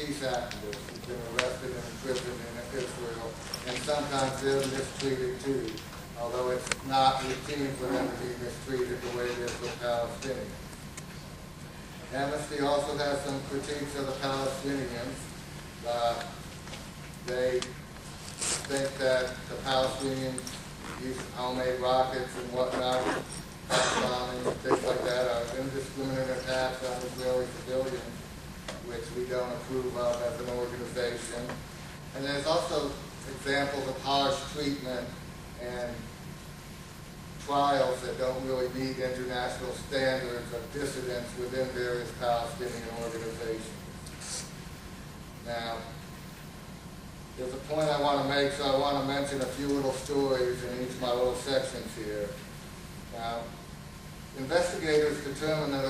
peace activists who've been arrested and imprisoned in Israel, and sometimes they're mistreated too, although it's not routine for them to be mistreated the way it is with Palestinians. Amnesty also has some critiques of the Palestinians. They think that the Palestinians use homemade rockets and whatnot, bombing and things like that, are indiscriminate attacks on Israeli civilians, which we don't approve of as an organization. And there's also examples of harsh treatment and trials that don't really meet international standards of dissidents within various Palestinian organizations. Now, there's a point I want to make, so I want to mention a few little stories in each of my little sections here. Now, investigators determined that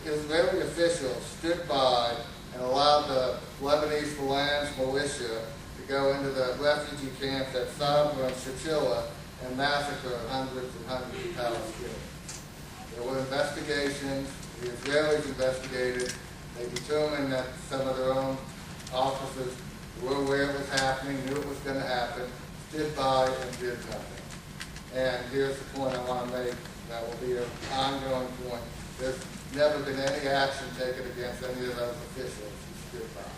Israeli officials stood by and allowed the Lebanese Phalange militia to go into the refugee camps at Sabra and Shatila and massacre hundreds and hundreds of Palestinians. There were investigations, the Israelis investigated, they determined that some of their own officers were aware it was happening, knew it was going to happen, stood by and did nothing. And here's the point I want to make that will be an ongoing point. There's never been any action taken against any of those officials who stood by.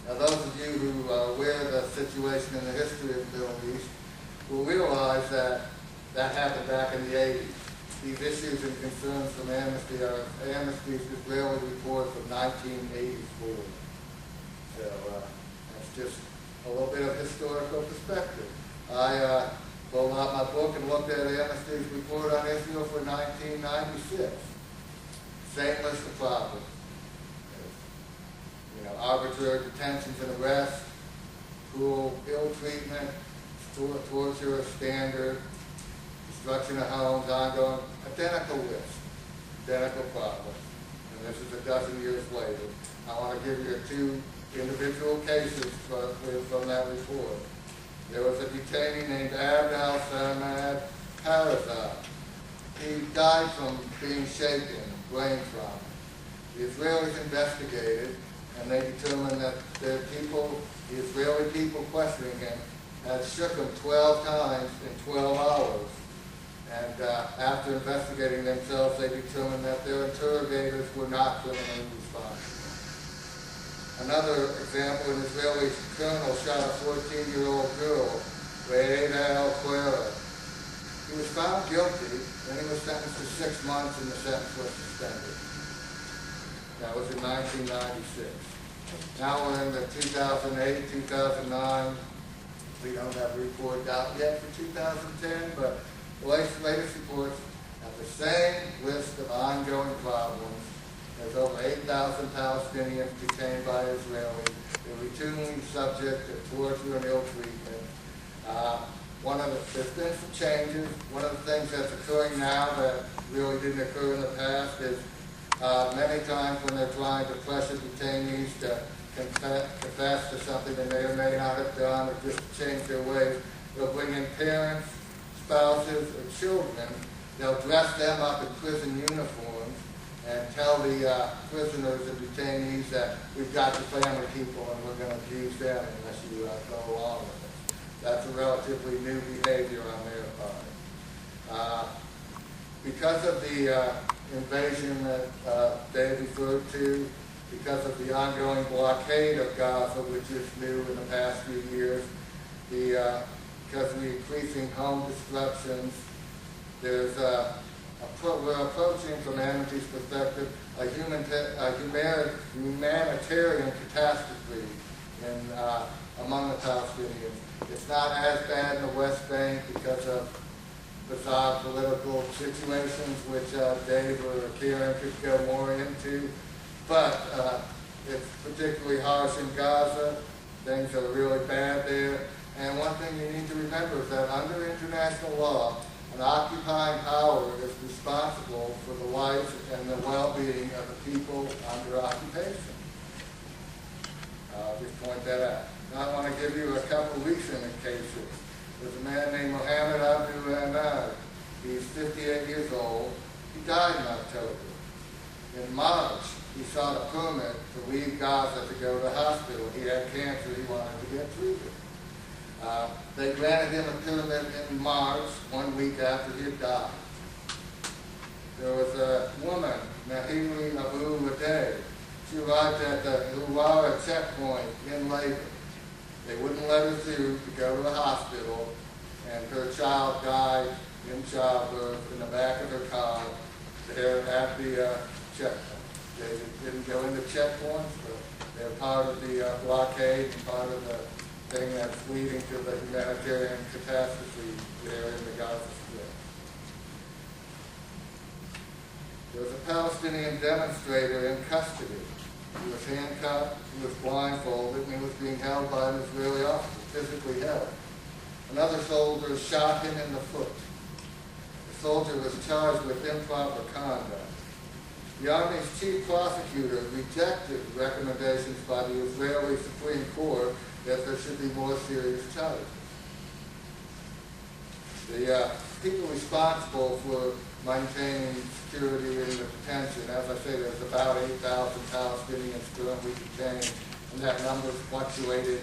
Now those of you who are aware of the situation in the history of the Middle East will realize that that happened back in the 80s. These issues and concerns from Amnesty are Amnesty's Israeli report from 1984. So that's just a little bit of historical perspective. I pulled out my book and looked at Amnesty's report on Israel for 1996. Same list of problems. You know, arbitrary detentions and arrests, cruel ill treatment, torture of standard, destruction of homes, ongoing, identical list, identical problems. And this is a dozen years later. I want to give you two individual cases from that report. There was a detainee named Abd al-Samad Parazad. He died from being shaken, brain trauma. The Israelis investigated, and they determined that the Israeli people questioning him, had shook him 12 times in 12 hours. And after investigating themselves, they determined that their interrogators were not criminally responsible. Another example, an Israeli criminal shot a 14-year-old girl, Reida El-Quera. He was found guilty, and he was sentenced to 6 months, and the sentence was suspended. That was in 1996. Now we're in the 2008, 2009. We don't have a report out yet for 2010, but the latest reports have the same list of ongoing problems. There's over 8,000 Palestinians detained by Israelis. They're routinely subject to torture and ill treatment. There's been some changes. One of the things that's occurring now that really didn't occur in the past is many times when they're trying to pressure detainees to confess to something they may or may not have done or just change their ways, they'll bring in parents, spouses, or children. They'll dress them up in prison uniforms and tell the prisoners and detainees that we've got your family people and we're going to abuse them unless you go along with it. That's a relatively new behavior on their part. Because of the invasion that Dave referred to, because of the ongoing blockade of Gaza, which is new in the past few years, because of the increasing home destructions, there's we're approaching, from Amnesty's perspective, a humanitarian catastrophe among the Palestinians. It's not as bad in the West Bank because of bizarre political situations, which Dave or Kieran could go more into. But it's particularly harsh in Gaza. Things are really bad there. And one thing you need to remember is that under international law, an occupying power is responsible for the life and the well-being of the people under occupation. I'll just point that out. Now I want to give you a couple recent cases. There's a man named Mohammed Abu Ahmad. He's 58 years old. He died in October. In March, he sought a permit to leave Gaza to go to the hospital. He had cancer, he wanted to get treated. They granted him a permit in March, 1 week after he had died. There was a woman, Nahili Abu Ladeh. She arrived at the Huwara checkpoint in labor. They wouldn't let her through to go to the hospital, and her child died in childbirth in the back of her car there at the checkpoint. They didn't go into checkpoints, but they're part of the blockade and part of the thing that's leading to the humanitarian catastrophe there in the Gaza Strip. There was a Palestinian demonstrator in custody. He was handcuffed, he was blindfolded, and he was being held by an Israeli officer, physically held. Another soldier shot him in the foot. The soldier was charged with improper conduct. The Army's chief prosecutor rejected recommendations by the Israeli Supreme Court that there should be more serious charges. The people responsible for maintaining security in the detention, as I say, there's about 8,000 Palestinians currently detained, and that number fluctuated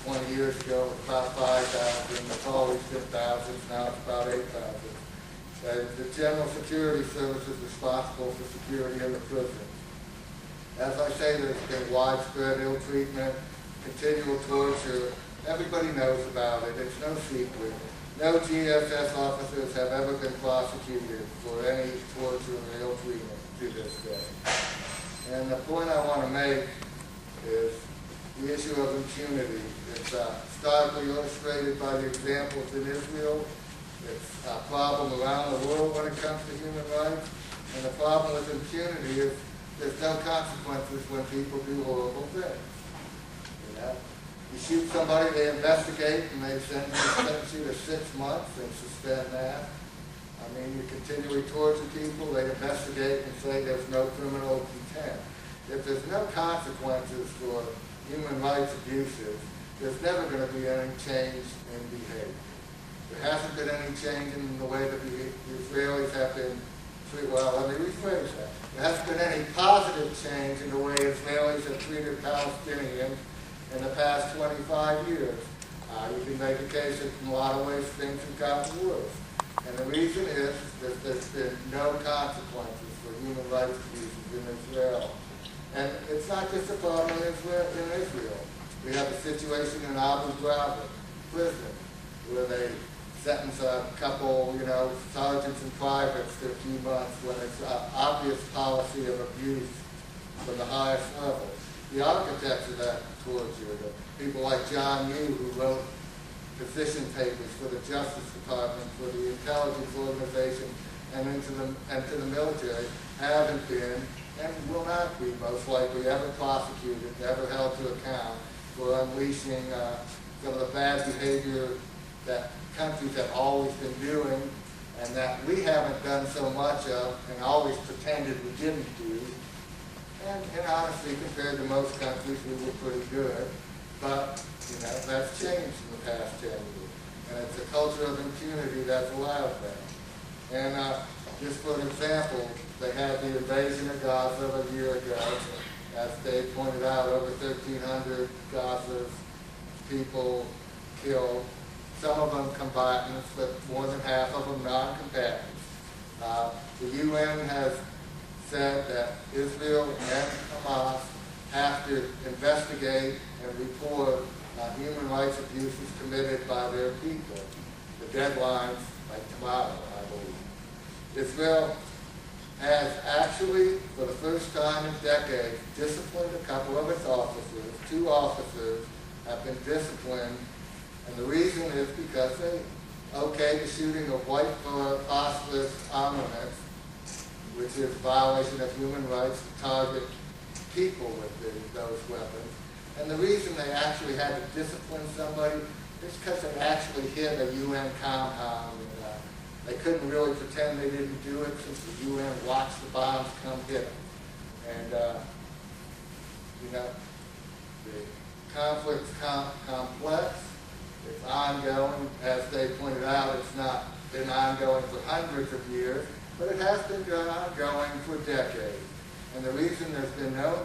20 years ago with about 5,000. It's always been thousands, now it's about 8,000. The General Security Service is responsible for security in the prison. As I say, there's been widespread ill treatment, continual torture. Everybody knows about it. It's no secret. No GSS officers have ever been prosecuted for any torture or ill treatment to this day. And the point I want to make is the issue of impunity. It's starkly illustrated by the examples in Israel. It's a problem around the world when it comes to human rights. And the problem with impunity is there's no consequences when people do horrible things. You know? You shoot somebody, they investigate, and they sentence you to 6 months and suspend that. I mean, you continually torture people, they investigate and say there's no criminal contempt. If there's no consequences for human rights abuses, there's never going to be any change in behavior. There hasn't been any change in the way that the Israelis have been treated. Well, let me rephrase that. There hasn't been any positive change in the way Israelis have treated Palestinians in the past 25 years. You can make a case that in a lot of ways things have gotten worse. And the reason is that there's been no consequences for human rights abuses in Israel. And it's not just a problem in Israel. We have a situation in Abu Ghraib prison where they sentence a couple, sergeants and privates to a few months when it's an obvious policy of abuse from the highest level. The architects of that torture, the people like John Yoo, who wrote position papers for the Justice Department, for the intelligence organization, and to the military, haven't been and will not be most likely ever prosecuted, ever held to account for unleashing some of the bad behavior that countries have always been doing and that we haven't done so much of and always pretended we didn't do. And honestly, compared to most countries, we were pretty good. But, that's changed in the past 10 years. And it's a culture of impunity that's allowed that. And just for an example, they had the invasion of Gaza a year ago. As Dave pointed out, over 1,300 Gaza's people killed. Some of them combatants, but more than half of them non-combatants. The UN has said that Israel and Hamas have to investigate and report human rights abuses committed by their people. The deadline's like tomorrow, I believe. Israel has actually, for the first time in decades, disciplined a couple of its officers. 2 officers have been disciplined, and the reason is because they okayed the shooting of white phosphorus armaments, which is a violation of human rights to target people with those weapons. And the reason they actually had to discipline somebody is because they actually hit a UN compound. And, they couldn't really pretend they didn't do it since the UN watched the bombs come hit them. And, the conflict's complex. It's ongoing. As they pointed out, it's not been ongoing for hundreds of years, but it has been ongoing for decades. And the reason there's been no